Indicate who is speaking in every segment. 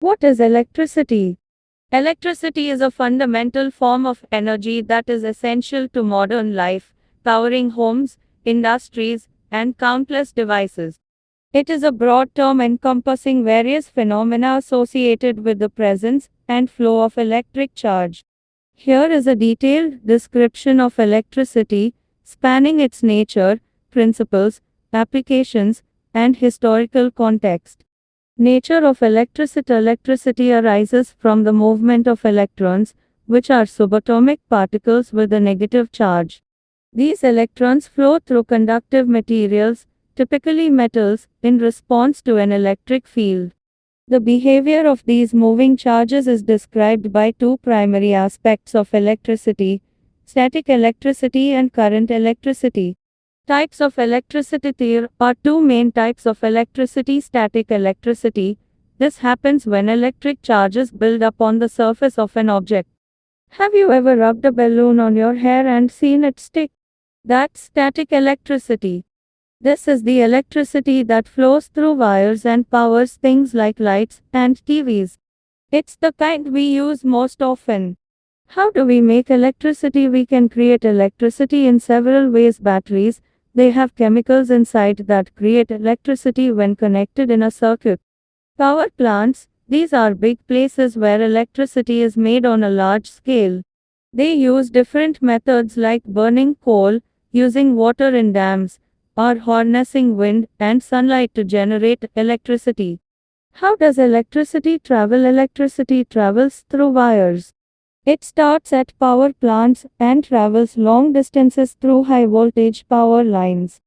Speaker 1: What is electricity? Electricity is a fundamental form of energy that is essential to modern life, powering homes, industries, and countless devices. It is a broad term encompassing various phenomena associated with the presence and flow of electric charge. Here is a detailed description of electricity, spanning its nature, principles, applications, and historical context. Nature of electricity. Electricity arises from the movement of electrons, which are subatomic particles with a negative charge. These electrons flow through conductive materials, typically metals, in response to an electric field. The behavior of these moving charges is described by two primary aspects of electricity: static electricity and current electricity. Types of electricity. There are two main types of electricity: static electricity. This happens when electric charges build up on the surface of an object. Have you ever rubbed a balloon on your hair and seen it stick? That's static electricity. This is the electricity that flows through wires and powers things like lights and TVs. It's the kind we use most often. How do we make electricity? We can create electricity in several ways. Batteries, they have chemicals inside that create electricity when connected in a circuit. Power plants, these are big places where electricity is made on a large scale. They use different methods like burning coal, using water in dams, or harnessing wind and sunlight to generate electricity. How does electricity travel? Electricity travels through wires. It starts at power plants and travels long distances through high voltage power lines.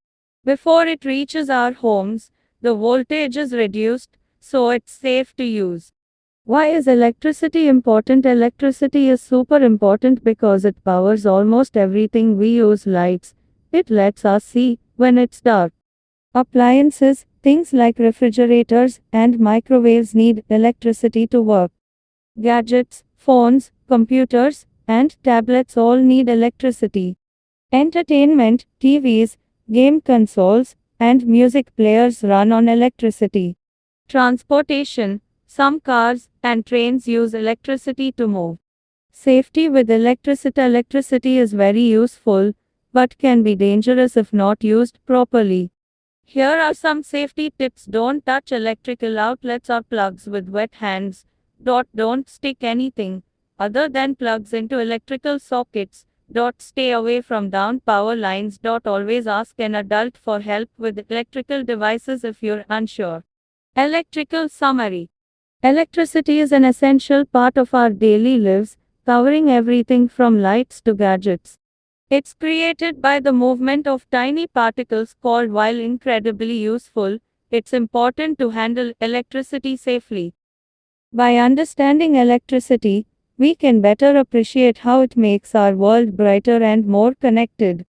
Speaker 1: Before it reaches our homes, the voltage is reduced, so it's safe to use. Why is electricity important? Electricity is super important because it powers almost everything we use. Lights, it lets us see when it's dark. Appliances, things like refrigerators and microwaves need electricity to work. Gadgets, phones, computers, and tablets all need electricity. Entertainment, TVs, game consoles, and music players run on electricity. Transportation, some cars and trains use electricity to move. Safety with electricity. Electricity is very useful, but can be dangerous if not used properly. Here are some safety tips. Don't touch electrical outlets or plugs with wet hands. Don't stick anything other than plugs into electrical sockets. Stay away from down power lines. Always ask an adult for help with electrical devices if you're unsure. Electrical summary. Electricity is an essential part of our daily lives, covering everything from lights to gadgets. It's created by the movement of tiny particles called. While incredibly useful, it's important to handle electricity safely. By understanding electricity, we can better appreciate how it makes our world brighter and more connected.